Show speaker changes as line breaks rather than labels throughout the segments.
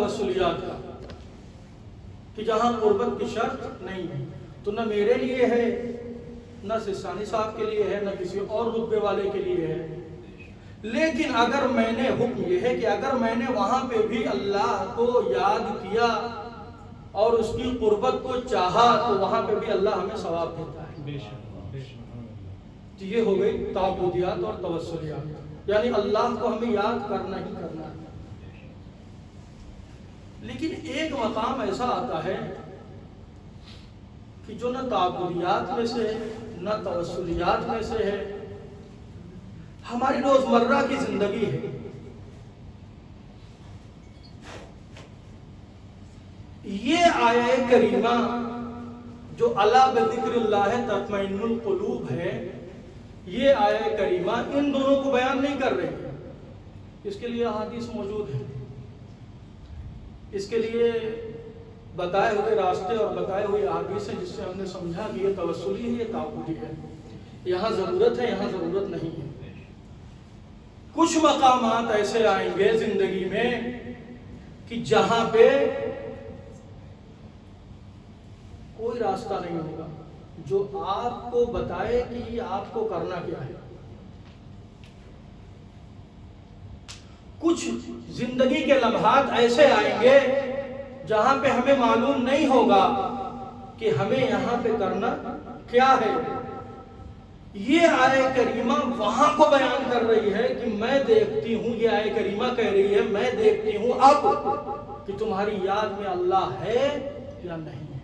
توسلیات کا کہ جہاں قربت کی شرط نہیں ہے، تو نہ میرے لیے ہے، نہ سستانی صاحب کے لیے ہے، نہ کسی اور رتبے والے کے لیے ہے۔ لیکن اگر میں نے حکم یہ ہے کہ اگر میں نے وہاں پہ بھی اللہ کو یاد کیا اور اس کی قربت کو چاہا تو وہاں پہ بھی اللہ ہمیں ثواب دیتا ہے۔ تو یہ ہو گئی تعبدیات اور توسلیات، یعنی اللہ کو ہمیں یاد کرنا ہی کرنا ہے۔ لیکن ایک مقام ایسا آتا ہے کہ جو نہ تعبدیات میں سے ہے نہ توسلیات میں سے ہے، ہماری روزمرہ کی زندگی ہے۔ یہ آیہ کریمہ جو الا بذکر اللہ تطمئن القلوب ہے، یہ آیہ کریمہ ان دونوں کو بیان نہیں کر رہے، اس کے لیے احادیث موجود ہیں، اس کے لیے بتائے ہوئے راستے اور بتائے ہوئے احادیث ہیں، جس سے ہم نے سمجھا کہ یہ توسلی ہے، یہ تعبدی ہے، یہاں ضرورت ہے، یہاں ضرورت نہیں ہے۔ کچھ مقامات ایسے آئیں گے زندگی میں کہ جہاں پہ کوئی راستہ نہیں ہوگا جو آپ کو بتائے کہ یہ آپ کو کرنا کیا ہے۔ کچھ زندگی کے لمحات ایسے آئیں گے جہاں پہ ہمیں معلوم نہیں ہوگا کہ ہمیں یہاں پہ کرنا کیا ہے۔ یہ آیہ کریمہ وہاں کو بیان کر رہی ہے کہ میں دیکھتی ہوں، یہ آیہ کریمہ کہہ رہی ہے میں دیکھتی ہوں اب کہ تمہاری یاد میں اللہ ہے یا نہیں ہے۔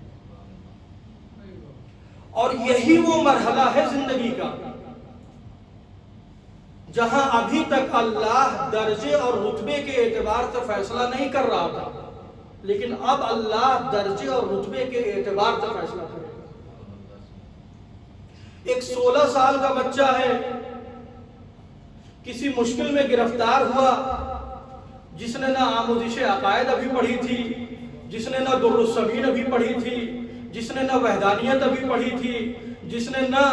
اور یہی وہ مرحلہ ہے زندگی کا جہاں ابھی تک اللہ درجے اور رتبے کے اعتبار سے فیصلہ نہیں کر رہا تھا، لیکن اب اللہ درجے اور رتبے کے اعتبار سے فیصلہ کرے گا۔ ایک 16 سال کا بچہ ہے، کسی مشکل میں گرفتار ہوا، جس نے نہ آموزش عقائد ابھی پڑھی تھی، جس نے نہ در السبیل ابھی پڑھی تھی، جس نے نہ وحدانیت ابھی پڑھی تھی، جس نے نہ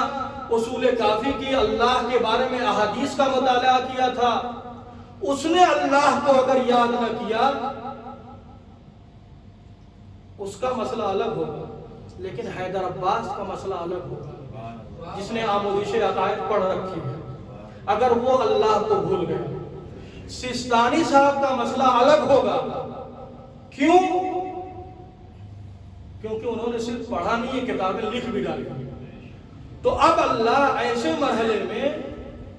اصول کافی کی، اللہ کے بارے میں احادیث کا مطالعہ کیا تھا، اس نے اللہ کو اگر یاد نہ کیا اس کا مسئلہ الگ ہوگا، لیکن حیدر عباس کا مسئلہ الگ ہوگا جس نے آموزش عقائد پڑھ رکھی ہے، اگر وہ اللہ کو بھول گئے۔ سستانی صاحب کا مسئلہ الگ ہوگا، کیوں؟ کیونکہ انہوں نے صرف پڑھا نہیں ہے، کتابیں لکھ بھی ڈالی۔ تو اب اللہ ایسے مرحلے میں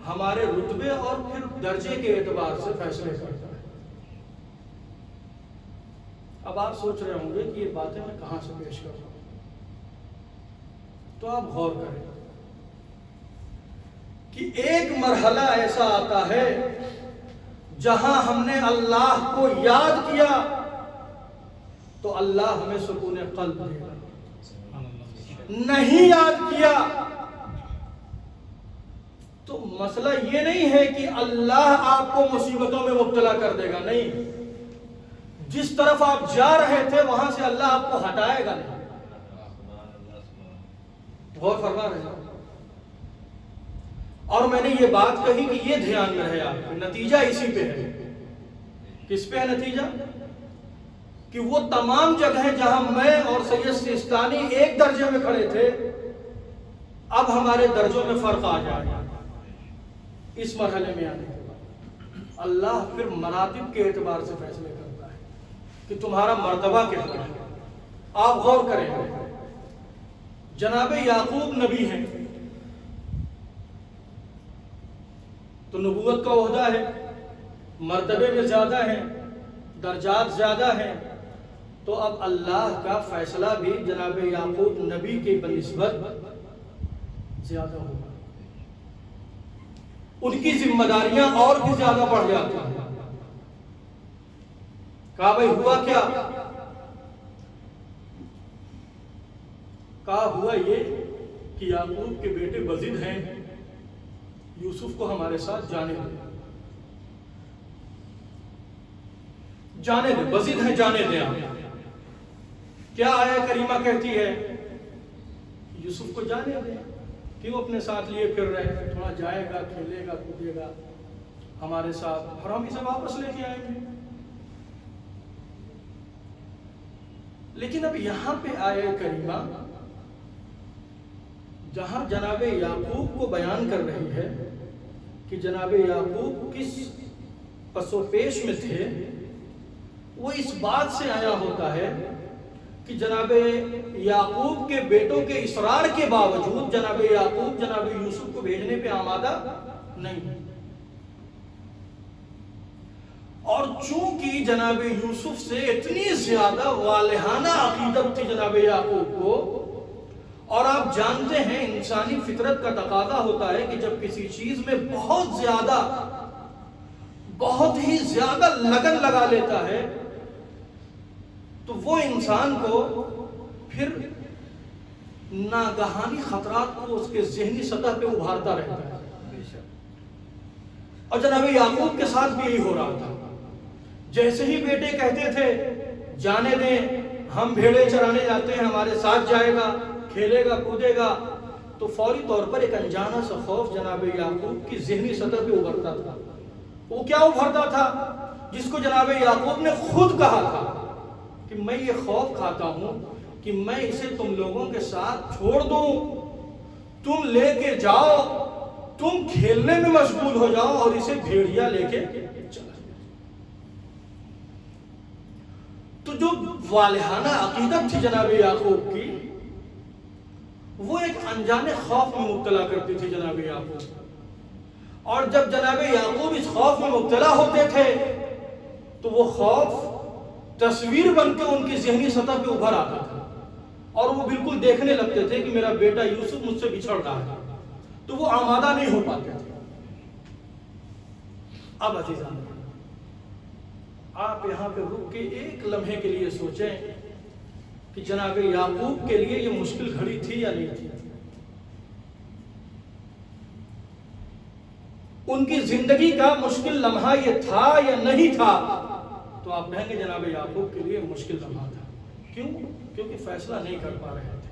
ہمارے رتبے اور پھر درجے کے اعتبار سے فیصلے کرتا ہے۔ اب آپ سوچ رہے ہوں گے کہ یہ باتیں میں کہاں سے پیش کر رہا ہوں، تو آپ غور کریں کہ ایک مرحلہ ایسا آتا ہے جہاں ہم نے اللہ کو یاد کیا تو اللہ ہمیں سکون قلب دے گا، نہیں یاد کیا تو مسئلہ یہ نہیں ہے کہ اللہ آپ کو مصیبتوں میں مبتلا کر دے گا، نہیں، جس طرف آپ جا رہے تھے وہاں سے اللہ آپ کو ہٹائے گا نہیں۔ غور فرما رہے ہیں؟ اور میں نے یہ بات کہی کہ یہ دھیان میں رہے، آپ نتیجہ اسی پہ ہے۔ کس پہ ہے نتیجہ؟ کہ وہ تمام جگہیں جہاں میں اور سید سیستانی ایک درجے میں کھڑے تھے، اب ہمارے درجوں میں فرق آ جائے گا۔ اس مرحلے میں آنے کے بعد اللہ پھر مراتب کے اعتبار سے فیصلے کرتا ہے کہ تمہارا مرتبہ کتنا ہے۔ آپ غور کریں، جناب یعقوب نبی ہیں تو نبوت کا عہدہ ہے، مرتبے میں زیادہ ہیں، درجات زیادہ ہیں، تو اب اللہ کا فیصلہ بھی جناب یعقوب نبی کے بنسبت زیادہ ہوگا، ان کی ذمہ داریاں اور بھی زیادہ بڑھ جاتی ہیں۔ کہا بھائی ہوا کیا؟ کہا ہوا یہ کہ یعقوب کے بیٹے بزید ہیں، یوسف کو ہمارے ساتھ جانے دیں، جانے دیں، بزید ہیں جانے دیں۔ آپ کیا آیہ کریمہ کہتی ہے؟ یوسف کو جانے دیں، کیوں اپنے ساتھ لیے پھر رہے ہیں، تھوڑا جائے گا، کھیلے گا، کودے گا ہمارے ساتھ، اور ہم اسے واپس لے کے آئیں گے۔ لیکن اب یہاں پہ آیہ کریمہ جہاں جناب یعقوب کو بیان کر رہی ہے کہ جناب یعقوب کس پس و پیش میں تھے، وہ اس بات سے آیا ہوتا ہے کہ جناب یعقوب کے بیٹوں کے اصرار کے باوجود جناب یعقوب جناب یوسف کو بھیجنے پہ آمادہ نہیں، اور چونکہ جناب یوسف سے اتنی زیادہ والہانہ عقیدت تھی جناب یعقوب کو، اور آپ جانتے ہیں انسانی فطرت کا تقاضا ہوتا ہے کہ جب کسی چیز میں بہت ہی زیادہ لگن لگا لیتا ہے تو وہ انسان کو پھر ناگہانی خطرات کو اس کے ذہنی سطح پہ ابھارتا رہتا ہے، اور جناب یعقوب کے ساتھ بھی یہی ہو رہا تھا۔ جیسے ہی بیٹے کہتے تھے جانے دیں، ہم بھیڑے چرانے جاتے ہیں، ہمارے ساتھ جائے گا، کھیلے گا، کودے گا، تو فوری طور پر ایک انجانا سا خوف جناب یعقوب کی ذہنی سطح پہ ابھرتا تھا۔ وہ کیا ابھرتا تھا؟ جس کو جناب یعقوب نے خود کہا تھا کہ میں یہ خوف کھاتا ہوں کہ میں اسے تم لوگوں کے ساتھ چھوڑ دوں، تم لے کے جاؤ، تم کھیلنے میں مشغول ہو جاؤ اور اسے بھیڑیا لے کے چلا جائے۔ تو جو والہانہ عقیدت تھی جناب یعقوب کی، وہ ایک انجانے خوف میں مبتلا کرتی تھی جناب یعقوب، اور جب جناب یعقوب اس خوف میں مبتلا ہوتے تھے تو وہ خوف تصویر بن کے ان کی ذہنی سطح پہ ابھر آتا تھا، اور وہ بالکل دیکھنے لگتے تھے کہ میرا بیٹا یوسف مجھ سے بچھڑ رہا ہے، تو وہ آمادہ نہیں ہو پاتے تھے۔ اب عزیزان، آپ یہاں پہ رک کے ایک لمحے کے لیے سوچیں کہ جناب یعقوب کے لیے یہ مشکل گھڑی تھی یا نہیں تھی؟ ان کی زندگی کا مشکل لمحہ یہ تھا یا نہیں تھا؟ تو آپ کہیں گے جناب یعقوب کے لیے مشکل لمحہ تھا۔ کیوں؟ کیونکہ فیصلہ نہیں کر پا رہے تھے۔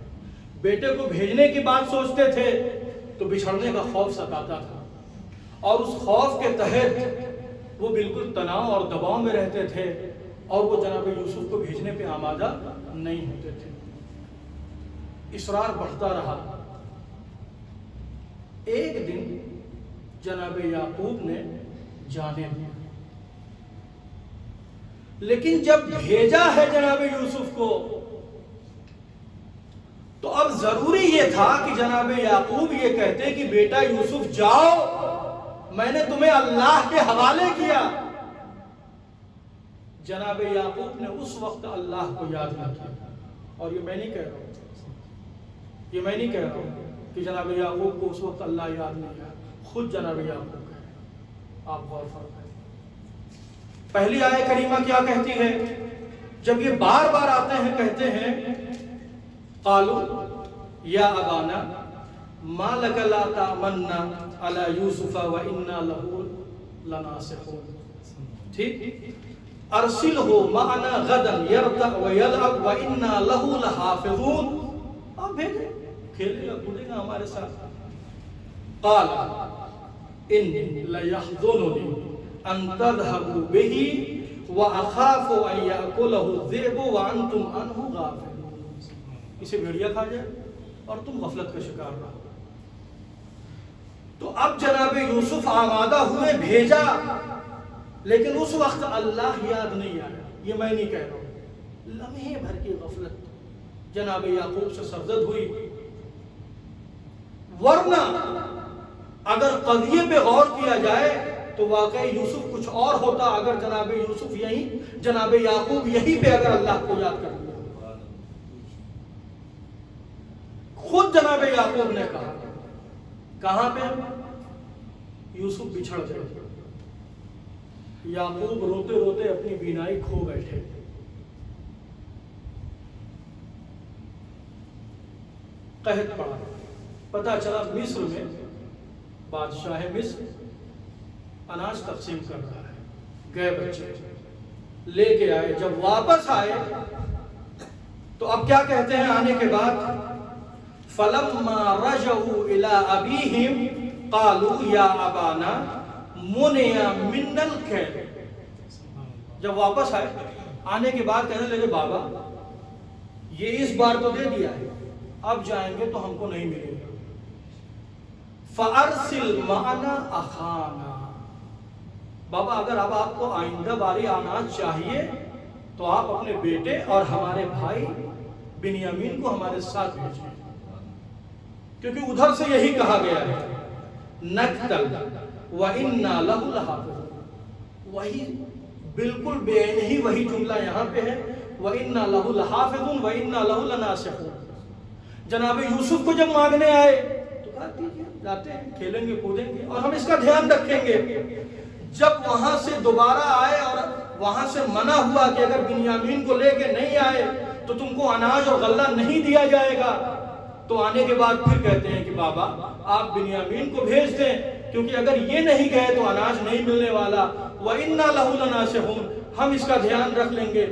بیٹے کو بھیجنے کی بات سوچتے تھے تو بچھڑنے کا خوف ستاتا تھا، اور اس خوف کے تحت وہ بالکل تناؤ اور دباؤ میں رہتے تھے، اور وہ جناب یوسف کو بھیجنے پہ آمادہ نہیں ہوتے تھے۔ اصرار بڑھتا رہا۔ ایک دن جناب یعقوب نے جانے دیا، لیکن جب بھیجا ہے جناب یوسف کو تو اب ضروری یہ تھا کہ جناب یعقوب یہ کہتے کہ بیٹا یوسف جاؤ، میں نے تمہیں اللہ کے حوالے کیا۔ جناب یعقوب نے اس وقت اللہ کو یاد نہ کیا، اور یہ میں نہیں کہہ رہا ہوں کہ جناب یعقوب کو اس وقت اللہ یاد نہیں کیا، خود جناب یعقوب کہہ، آپ غور فرمائیں۔ پہلی آیہ کریمہ کیا کہتی ہے؟ جب یہ بار بار آتے ہیں کہتے ہیں قالوا یا ابانا ما لک لا تأمنا علی یوسف وإنا له لناصحون، ٹھیک؟ ارسلہ معنا غدا یرتع ویلعب وإنا له لحافظون، آپ بھیجیں، کھیلے گا کودے گا ہمارے ساتھ۔ قال انی لیحزننی ان تذهبوا به واخاف ان یأکلہ الذئب وانتم عنہ غافلون، اسے بھیڑیا کھا جائے اور تم غفلت کا شکار رہو۔ تو اب جناب یوسف آمادہ ہوئے، بھیجا، لیکن اس وقت اللہ یاد نہیں آیا۔ یہ میں نہیں کہہ رہا ہوں، لمحے بھر کی غفلت جناب یعقوب سے سرزد ہوئی، ورنہ اگر قضیے پہ غور کیا جائے تو واقعی یوسف کچھ اور ہوتا اگر جناب یوسف جناب یعقوب یہی پہ اگر اللہ کو یاد کر لیا۔ خود جناب یعقوب نے کہا، کہاں پہ؟ یوسف بچھڑ گئے، یعقوب روتے روتے اپنی بینائی کھو بیٹھے۔ قحط پڑا، پتہ چلا مصر میں بادشاہ مصر اناج تقسیم کر رہا ہے، گئے بچے لے کے آئے، جب واپس آئے تو اب کیا کہتے ہیں آنے کے بعد؟ فَلَمَّا رَجَعُوا إِلَىٰ أَبِيهِمْ قَالُوا يَا أَبَانَا مُنِعَ مِنَّا الْكَيْلُ، جب واپس آئے آنے کے بعد کہنے لگے بابا یہ اس بار تو دے دیا ہے، اب جائیں گے تو ہم کو نہیں ملے گا۔ فَأَرْسِلْ مَعَنَا أَخَانَا، بابا اگر اب آپ کو آئندہ باری اناج چاہیے تو آپ اپنے بیٹے اور ہمارے بھائی بنیامین کو ہمارے ساتھ بھیجیں، کیونکہ ادھر سے یہی کہا گیا ہے نقتل وَإِنَّا لَهُ لَحَافِظُونَ، وہی بالکل بے عین ہی وہی جملہ یہاں پہ ہے وَإِنَّا لَهُ لَحَافِظُونَ وَإِنَّا لَهُ لَنَاصِحُونَ۔ جناب یوسف کو جب مانگنے آئے تو کہا دیجیے، جاتے ہیں، کھیلیں گے کودیں گے اور ہم اس کا دھیان رکھیں گے۔ جب وہاں سے دوبارہ آئے اور وہاں سے منع ہوا کہ اگر بنیامین کو لے کے نہیں آئے تو تم کو اناج اور غلہ نہیں دیا جائے گا، تو آنے کے بعد پھر کہتے ہیں کہ بابا آپ بنیامین کو بھیج دیں، کیونکہ اگر یہ نہیں گئے تو اناج نہیں ملنے والا، وَإِنَّا لَهُ لَنَاصِحُونَ، ہم اس کا دھیان رکھ لیں گے۔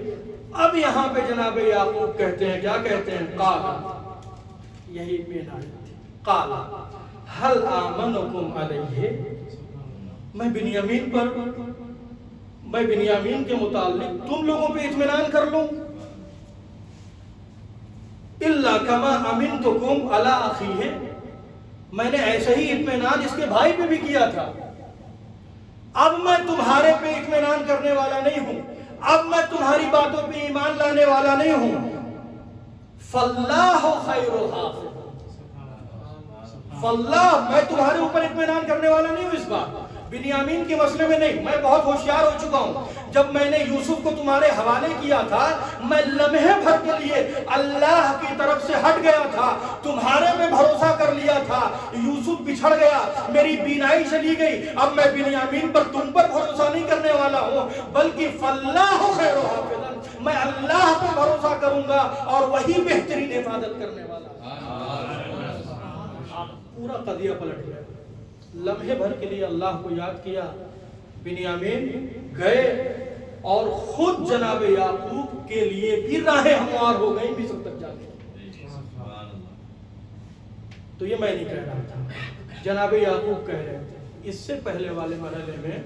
اب یہاں پہ جناب یعقوب کہتے ہیں، کیا کہتے ہیں؟ قال، یہی مین آیت تھی، قال هل آمنکم علیہ، میں بنیامین کے متعلق تم لوگوں پہ اطمینان کر لوں؟ الا کما امنتکم علی اخیہ، میں نے ایسا ہی اطمینان اس کے بھائی پہ بھی کیا تھا، اب میں تمہارے پہ اطمینان کرنے والا نہیں ہوں، اب میں تمہاری باتوں پہ ایمان لانے والا نہیں ہوں۔ فاللہ خیر حافظ، فاللہ، میں تمہارے اوپر اطمینان کرنے والا نہیں ہوں اس بار، بنیامین کے مسئلے میں نہیں، میں بہت ہوشیار ہو چکا ہوں۔ جب میں نے یوسف کو تمہارے حوالے کیا تھا، میں لمحے بھر کے لیے اللہ کی طرف سے ہٹ گیا تھا، تمہارے میں بھروسہ کر لیا تھا، یوسف بچھڑ گیا، میری بینائی چلی گئی، اب میں بنیامین پر تم پر بھروسہ نہیں کرنے والا ہوں، بلکہ فاللہ خیر حافظ، میں اللہ پر بھروسہ کروں گا اور وہی بہترین حفاظت کرنے والا۔ پورا قضیہ پلٹ گیا، لمحے بھر کے لیے اللہ کو یاد کیا، بنیامین گئے اور خود جناب یعقوب کے لیے بھی راہیں ہموار ہو گئی مصر تک جا کے۔ تو یہ میں نہیں کہہ رہا تھا، جناب یعقوب کہہ رہے تھے، اس سے پہلے والے مرحلے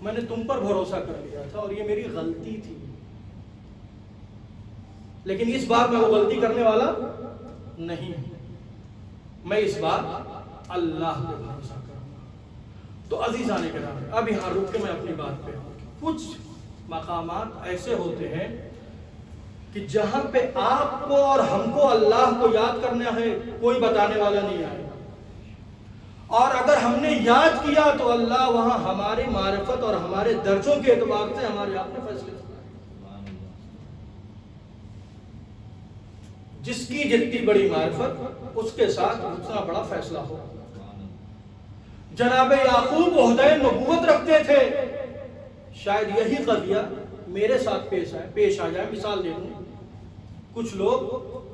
میں نے تم پر بھروسہ کر لیا تھا اور یہ میری غلطی تھی، لیکن اس بار میں وہ غلطی کرنے والا نہیں ہوں، میں اس بار اللہ پہ بھروسہ کروں گا۔ تو عزیزان کرام، اب یہاں رک کے میں اپنی بات پہ آؤں۔ کچھ مقامات ایسے ہوتے ہیں کہ جہاں پہ آپ کو اور ہم کو اللہ کو یاد کرنا ہے، کوئی بتانے والا نہیں آئے گا، اور اگر ہم نے یاد کیا تو اللہ وہاں ہماری معرفت اور ہمارے درجوں کے اعتبار سے ہمارے آپ میں فیصلے کرتا ہے۔ جس کی جتنی بڑی معرفت اس کے ساتھ اتنا بڑا فیصلہ ہو۔ جناب یعقوب عہدہ نبوت رکھتے تھے، شاید یہی قضیہ میرے ساتھ پیش آ جائے۔ مثال دے دوں، کچھ لوگ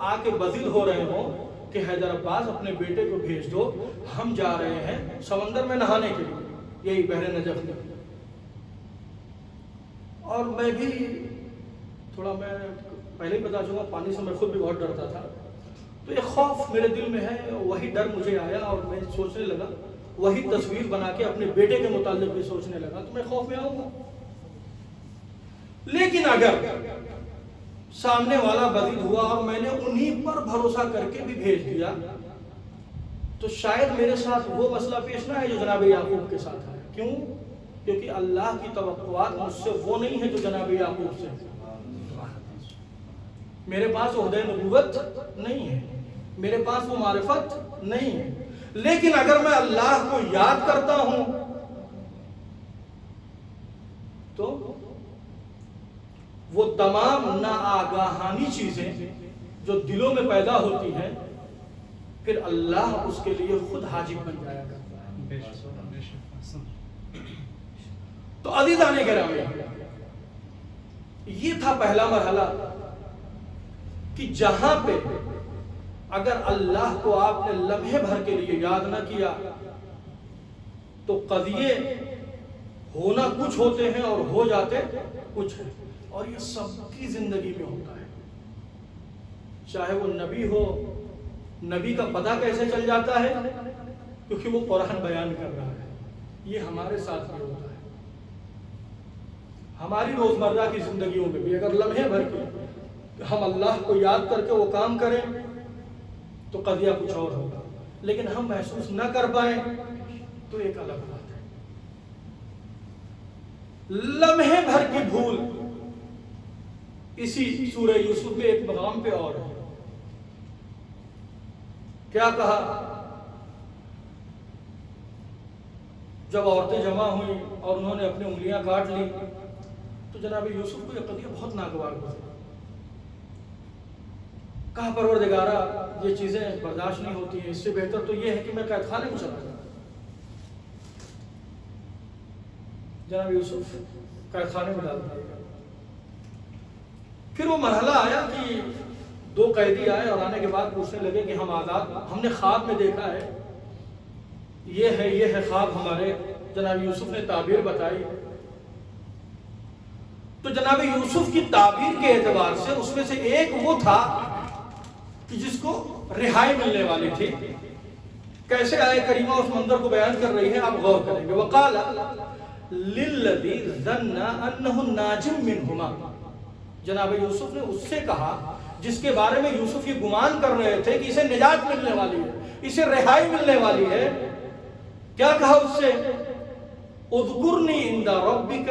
آ کے بضد ہو رہے ہوں کہ حیدر عباس اپنے بیٹے کو بھیج دو، ہم جا رہے ہیں سمندر میں نہانے کے لیے، یہی بحر نجف میں، اور میں بھی تھوڑا، میں پہلے ہی بتا چکا پانی سے میں خود بھی بہت ڈرتا تھا، تو ایک خوف میرے دل میں ہے، وہی ڈر مجھے آیا اور میں سوچنے لگا، وہی تصویر بنا کے اپنے بیٹے کے متعلق بھی سوچنے لگا، تو میں خوف میں آؤں گا۔ لیکن اگر سامنے والا بضد ہوا اور میں نے انہی پر بھروسہ کر کے بھی بھیج دیا، تو شاید میرے ساتھ وہ مسئلہ پیش نہ ہے جو جناب یعقوب کے ساتھ ہے۔ کیوں؟ کیونکہ اللہ کی توقعات مجھ سے وہ نہیں ہے جو جناب یعقوب سے، میرے پاس عہدہ نبوت نہیں ہے، میرے پاس وہ معرفت نہیں ہے، لیکن اگر میں اللہ کو یاد کرتا ہوں تو وہ تمام ناآگاہانی چیزیں جو دلوں میں پیدا ہوتی ہیں، پھر اللہ اس کے لیے خود حاجب بن جایا کرتا ہے۔ تو عزیزان گرامی، یہ تھا پہلا مرحلہ کہ جہاں پہ اگر اللہ کو آپ نے لمحے بھر کے لیے یاد نہ کیا تو قضیے ہونا کچھ ہوتے ہیں اور ہو جاتے کچھ ہیں، اور یہ سب کی زندگی میں ہوتا ہے، چاہے وہ نبی ہو۔ نبی کا پتہ کیسے چل جاتا ہے؟ کیونکہ وہ قرآن بیان کر رہا ہے۔ یہ ہمارے ساتھ بھی ہوتا ہے، ہماری روزمرہ کی زندگیوں میں بھی اگر لمحے بھر کے ہم اللہ کو یاد کر کے وہ کام کریں تو قضیہ کچھ اور ہوگا، لیکن ہم محسوس نہ کر پائیں تو ایک الگ بات ہے۔ لمحے بھر کی بھول اسی سورہ یوسف میں ایک مقام پہ اور ہے۔ کیا کہا؟ جب عورتیں جمع ہوئیں اور انہوں نے اپنی انگلیاں کاٹ لی تو جناب یوسف کو یہ قضیہ بہت ناگوار گزرا۔ کہا پروردگارا یہ چیزیں برداشت نہیں ہوتی ہیں، اس سے بہتر تو یہ ہے کہ میں قید خانے میں چلا جاؤں۔ جناب یوسف قید خانے میں ڈال دیا۔ پھر وہ مرحلہ آیا کہ 2 قیدی آئے اور آنے کے بعد پوچھنے لگے کہ ہم آزاد، ہم نے خواب میں دیکھا ہے، یہ ہے خواب ہمارے۔ جناب یوسف نے تعبیر بتائی تو جناب یوسف کی تعبیر کے اعتبار سے اس میں سے ایک وہ تھا کہ جس کو رہائی ملنے والی تھی۔ کیسے آئے کریمہ اس منظر کو بیان کر رہی ہے، آپ غور کریں گے۔ وقال للذی ظن انہ ناج منہما، جناب یوسف نے اس سے کہا جس کے بارے میں یوسف یہ گمان کر رہے تھے کہ اسے نجات ملنے والی ہے، اسے رہائی ملنے والی ہے، کیا کہا اس سے؟ اذکرنی عند ربک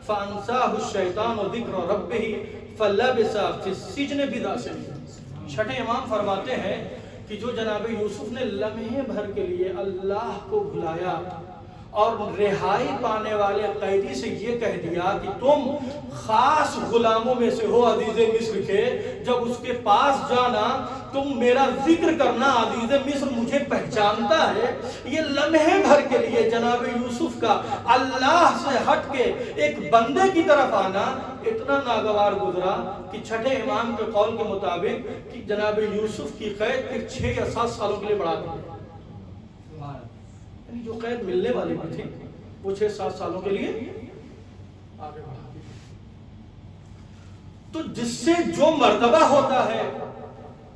فانساہ الشیطان ذکر ربہ فلبث فی السجن بضع سنین۔ چھٹے امام فرماتے ہیں کہ جو جناب یوسف نے لمحے بھر کے لیے اللہ کو بھلایا اور رہائی پانے والے قیدی سے یہ کہہ دیا کہ تم خاص غلاموں میں سے ہو عزیز مصر کے، جب اس کے پاس جانا تم میرا ذکر کرنا، عزیز مصر مجھے پہچانتا ہے، یہ لمحے بھر کے لیے جناب یوسف کا اللہ سے ہٹ کے ایک بندے کی طرف آنا اتنا ناگوار گزرا کہ چھٹے امام کے قول کے مطابق کہ جناب یوسف کی قید پھر 6 یا 7 سالوں کے لیے بڑھا دی۔ جو قید ملنے والی بھی تھی وہ 6-7 سالوں کے لیے آگے بڑھا دی۔ تو جس سے جو مرتبہ ہوتا ہے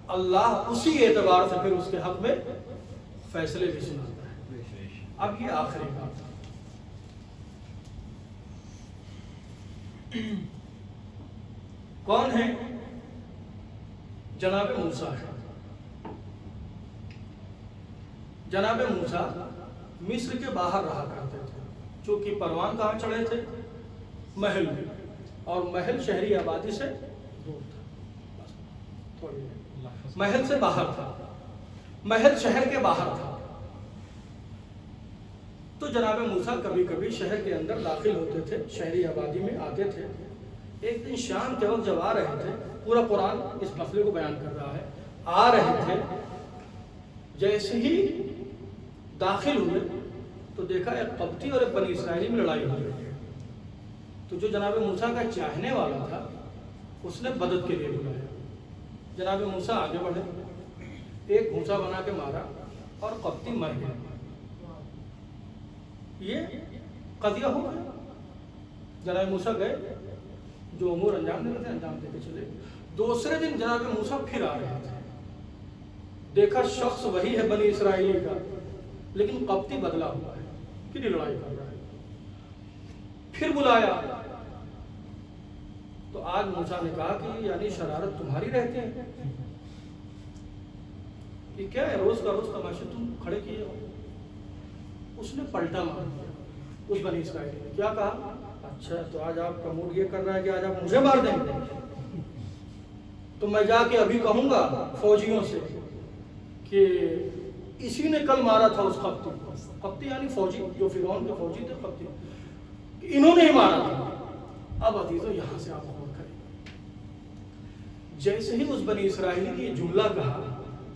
اللہ اسی اعتبار سے پھر اس کے حق میں فیصلے بھی سناتا ہے۔ اب یہ آخری بات، کون ہے؟ جناب موسیٰ ہے۔ جناب موسیٰ مصر کے باہر رہا کرتے تھے، چونکہ پروان کہاں چڑھے تھے؟ محل میں، اور محل شہری آبادی سے دور تھا، محل سے باہر تھا، محل شہر کے باہر تھا۔ تو جناب موسیٰ کبھی کبھی شہر کے اندر داخل ہوتے تھے، شہری آبادی میں آتے تھے۔ ایک دن شام کے وقت جب آ رہے تھے، پورا قرآن اس مسئلے کو بیان کر رہا ہے، آ رہے تھے، جیسے ہی داخل ہوئے تو دیکھا ایک قبطی اور ایک بنی اسرائیلی میں لڑائی ہو رہی ہے۔ تو جو جناب موسیٰ کا چاہنے والا تھا اس نے مدد کے لیے بلایا۔ جناب موسیٰ آگے بڑھے، ایک گھونسا بنا کے مارا اور قبطی مر گیا۔ یہ قضیہ ہو گیا۔ جناب موسیٰ گئے، جو امور انجام دیتے تھے انجام دے کے چلے۔ دوسرے دن جناب موسیٰ پھر آ رہے تھے، دیکھا شخص وہی ہے بنی اسرائیلی کا، لیکن قبطی بدلا ہوا ہے، پھر لڑائی کر رہا ہے۔ پھر بلایا تو آج موسیٰ نے کہا کہ یعنی شرارت تمہاری رہتی ہے، یہ کیا ہے روز کا روز تماشے تم کھڑے کیے ہو؟ اس نے پلٹا مار دیا اس بنی اسرائیلی نے۔ کیا کہا؟ اچھا تو آج آپ کا موڈ یہ کر رہا ہے کہ آج آپ مجھے مار دیں گے، تو میں جا کے ابھی کہوں گا فوجیوں سے کہ اسی نے کل مارا تھا اس قبطی کو۔ قبطی یعنی فوجی، جو فرعون کے فوجی تھے قبطی، انہوں نے ہی مارا تھا۔ اب عزیزو یہاں سے آپ غور کریں، جیسے ہی اس بنی اسرائیلی نے یہ جملہ کہا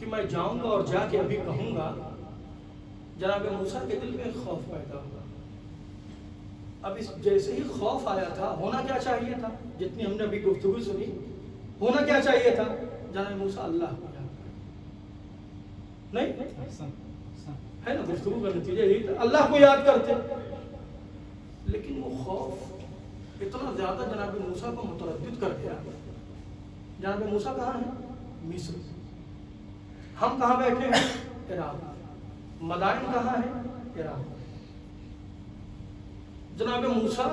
کہ میں جاؤں گا اور جا کے ابھی کہوں گا، جناب موسیٰ کے دل میں ایک خوف پیدا ہوا۔ اب اس جیسے ہی خوف آیا تھا، ہونا کیا چاہیے تھا؟ جتنی ہم نے ابھی گفتگو سنی، ہونا کیا چاہیے تھا؟ جناب موسیٰ اللہ کو یاد کرتے، نہیں ہے نا؟ گفتگو کا نتیجہ یہی تھا، اللہ کو یاد کرتے۔ لیکن وہ خوف اتنا زیادہ جناب موسیٰ کو متردد کر گیا۔ جناب موسیٰ کہاں ہیں؟ مصر۔ ہم کہاں بیٹھے ہیں؟ عراق۔ مدائن کہاں ہے؟ عراق۔ جناب موسیٰ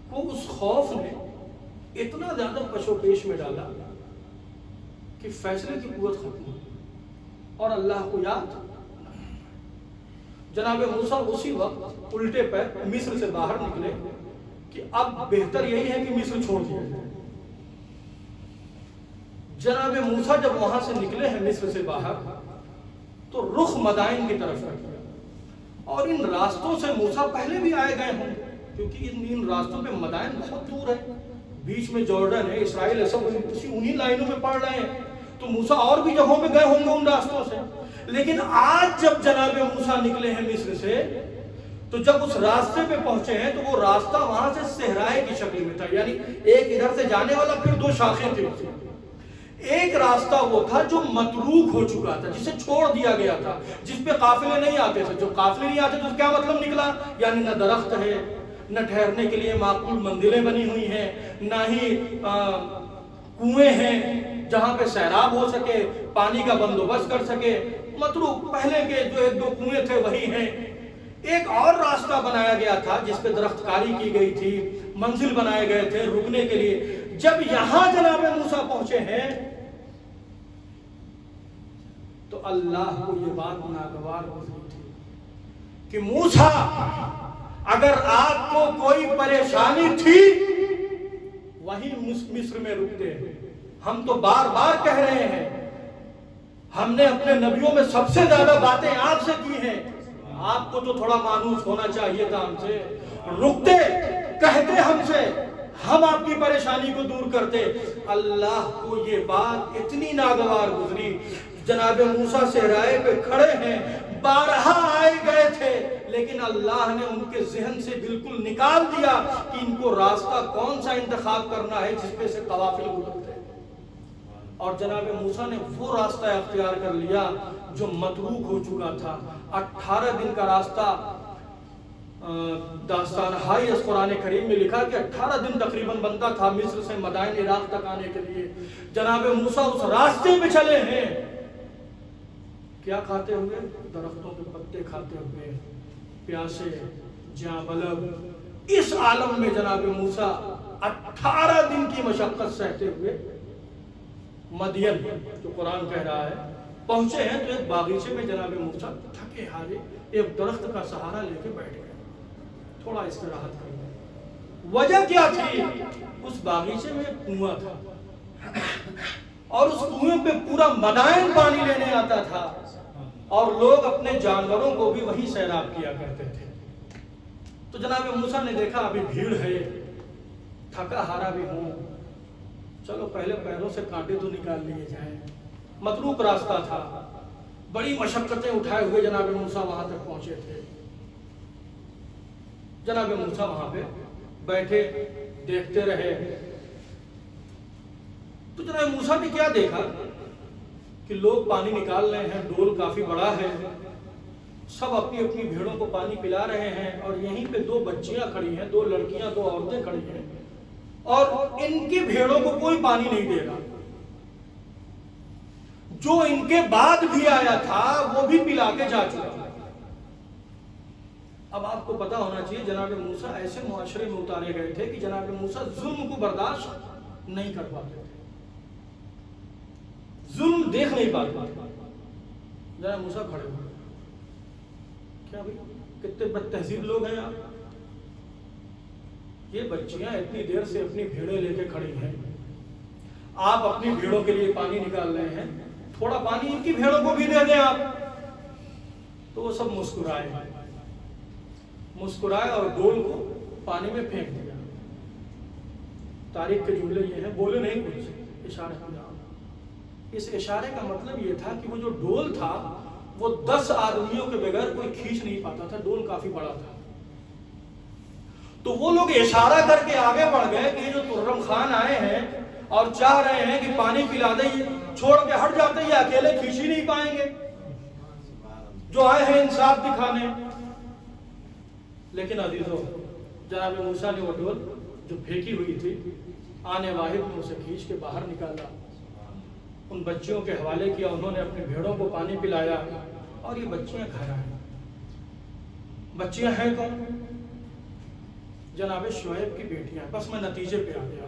کو اس خوف نے اتنا زیادہ پشوپیش میں ڈالا کہ فیصلے کی قوت ختم ہوئی اور اللہ کو یاد. جناب موسیٰ اسی وقت الٹے پیر مصر سے باہر نکلے کہ اب بہتر یہی ہے کہ مصر چھوڑ دیا جائے. جناب موسیٰ جب وہاں سے نکلے ہیں مصر سے باہر تو رخ مدائن کی طرف کر دیا. اور ان راستوں سے موسیٰ پہلے بھی آئے گئے ہوں کیونکہ ان راستوں پہ مدائن بہت دور ہے, بیچ میں جارڈن ہے, اسرائیل ہے, سب انہی لائنوں میں پڑھ رہے ہیں. تو موسیٰ اور بھی جگہوں پہ گئے ہوں گے ان راستوں سے. لیکن آج جب جناب موسیٰ نکلے ہیں مصر سے تو جب اس راستے پہ پہنچے ہیں تو وہ راستہ وہاں سے صحرائے کی شکل میں تھا, یعنی ایک ادھر سے جانے والا پھر دو شاخیں تھیں. ایک راستہ وہ تھا جو متروک ہو چکا تھا, جسے چھوڑ دیا گیا تھا, جس پہ قافلے نہیں آتے تھے. جو قافلے نہیں آتے تو کیا مطلب نکلا, یعنی نہ درخت ہے, نہ ٹھہرنے کے لیے معقول منزلیں بنی ہوئی ہیں, نہ ہی کنویں ہیں جہاں پہ سیراب ہو سکے, پانی کا بندوبست کر سکے. متروک, پہلے کے جو ایک دو کنویں تھے وہی ہیں. ایک اور راستہ بنایا گیا تھا جس پہ درخت کاری کی گئی تھی, منزل بنائے گئے تھے رکنے کے لیے. جب یہاں جناب موسیٰ پہنچے ہیں تو اللہ کو یہ بات ناگوار گزری تھی کہ موسیٰ اگر آپ کو کوئی پریشانی تھی وہیں مصر میں رکتے. ہم تو بار بار کہہ رہے ہیں, ہم نے اپنے نبیوں میں سب سے زیادہ باتیں آپ سے کی ہیں, آپ کو تو تھوڑا مانوس ہونا چاہیے تھا ہم سے. رکتے, کہتے ہم سے, ہم آپ کی پریشانی کو دور کرتے. اللہ کو یہ بات اتنی ناگوار گزری. جناب موسیٰ صحرائے پہ کھڑے ہیں, بارہا آئے گئے تھے, لیکن اللہ نے ان کے ذہن سے بالکل نکال دیا کہ ان کو راستہ کون سا انتخاب کرنا ہے جس پہ سے قوافل گزرتے. اور جناب موسیٰ نے وہ راستہ اختیار کر لیا جو متروک ہو چکا تھا. 18 دن کا راستہ, داستان ہائی اس قرآن کریم میں لکھا کہ 18 دن تقریباً بنتا تھا مصر سے مدائن عراق تک آنے کے لیے. جناب موسیٰ اس راستے پہ چلے ہیں, کیا کھاتے ہوئے؟ درختوں کے پتے کھاتے ہوئے, پیاسے, جاں بلب. اس عالم میں جناب موسیٰ 18 دن کی مشقت سہتے ہوئے مدین, جو قرآن کہہ رہا ہے, پہنچے ہیں. تو ایک باغیچے میں جناب موسیٰ تھکے ہارے ایک درخت کا سہارا لے کے بیٹھ گئے, تھوڑا استراحت کر گئے. وجہ کیا تھی؟ اس باغیچے میں ایک کنواں تھا اور اس کنویں پہ پورا مدائن پانی لینے آتا تھا اور لوگ اپنے جانوروں کو بھی وہی سیراب کیا کرتے تھے. تو جناب موسیٰ نے دیکھا ابھی بھیڑ ہے, تھکا ہارا بھی ہوں, چلو پہلے پیروں سے کانٹے تو نکال لیے جائیں. متروک راستہ تھا, بڑی مشقتیں اٹھائے ہوئے جناب موسیٰ وہاں تک پہنچے تھے. جناب موسیٰ وہاں پہ بیٹھے دیکھتے رہے. تو جناب موسیٰ نے کیا دیکھا کہ لوگ پانی نکال رہے ہیں, ڈول کافی بڑا ہے, سب اپنی اپنی بھیڑوں کو پانی پلا رہے ہیں. اور یہیں پہ 2 بچیاں کھڑی ہیں, 2 لڑکیاں, 2 عورتیں کھڑی ہیں, اور ان کی بھیڑوں کو کوئی پانی نہیں دے رہا. جو ان کے بعد بھی آیا تھا وہ بھی پلا کے جا چکا. اب آپ کو پتا ہونا چاہیے جناب موسیٰ ایسے معاشرے میں اتارے گئے تھے کہ جناب موسیٰ ظلم کو برداشت نہیں کر پاتے تھے, ظلم دیکھ نہیں پاتے. جناب موسیٰ کھڑے ہوئے, کیا بھائی کتنے بد تہذیب لوگ ہیں آپ, یہ بچیاں اتنی دیر سے اپنی بھیڑیں لے کے کھڑی ہیں, آپ اپنی بھیڑوں کے لیے پانی نکال رہے ہیں, تھوڑا پانی ان کی بھیڑوں کو بھی دے دیں آپ. تو وہ سب مسکرائے اور ڈول کو پانی میں پھینک دیا. تاریخ کے جملے یہ ہیں, بولے نہیں کچھ, اشارے کیا. اس اشارے کا مطلب یہ تھا کہ وہ جو ڈول تھا وہ 10 آدمیوں کے بغیر کوئی کھینچ نہیں پاتا تھا, ڈول کافی بڑا تھا. تو وہ لوگ اشارہ کر کے آگے بڑھ گئے کہ جو ترم خان آئے ہیں اور چاہ رہے ہیں کہ پانی پلا دیں, چھوڑ کے ہٹ جاتے, یہ اکیلے کھینچ ہی نہیں پائیں گے, جو آئے ہیں انصاف دکھانے. لیکن عزیزو, جناب موسیٰ نے وہ ڈول جو پھینکی ہوئی تھی آنے واحد نے اسے کھینچ کے باہر نکالا, ان بچیوں کے حوالے کیا, انہوں نے اپنی بھیڑوں کو پانی پلایا. اور یہ بچیاں گھر آئیں. بچیاں ہیں کون؟ جناب شعیب کی بیٹیاں. بس میں نتیجے پہ آ گیا.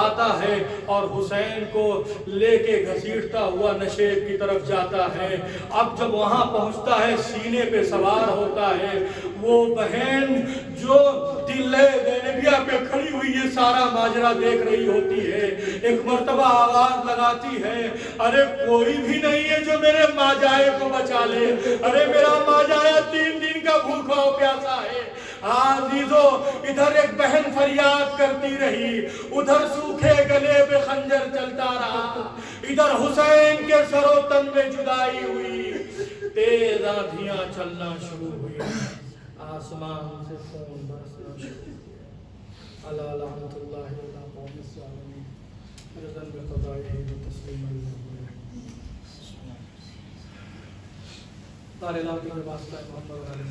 آتا ہے اور حسین کو لے کے گھسیٹتا ہوا نشیب کی طرف جاتا ہے. اب جب وہاں پہنچتا ہے سینے پہ سوار ہوتا ہے. وہ بہن جو ٹلے زینبیہ پہ کھڑی ہوئی یہ سارا ماجرا دیکھ رہی ہوتی ہے, ایک مرتبہ آواز لگاتی ہے, ارے کوئی بھی نہیں ہے جو میرے ماجائے کو بچا لے, ارے میرا ماجایا 3 دن کا بھوکا و پیاسا ہے. عزیزو, ادھر ایک بہن فریاد کرتی رہی, ادھر سوکھے گلے پہ خنجر چلتا رہا, ادھر حسین کے سر و تن میں جدائی ہوئی. تیز آندھیاں چلنا شروع ہوئی, آسمان سے خون برسنا شروع. الا لعنت اللہ علی قوم الظالمین رضا بقضائہ و تسلیما للہ. سارے علاقے میں واسطہ محمد علیہ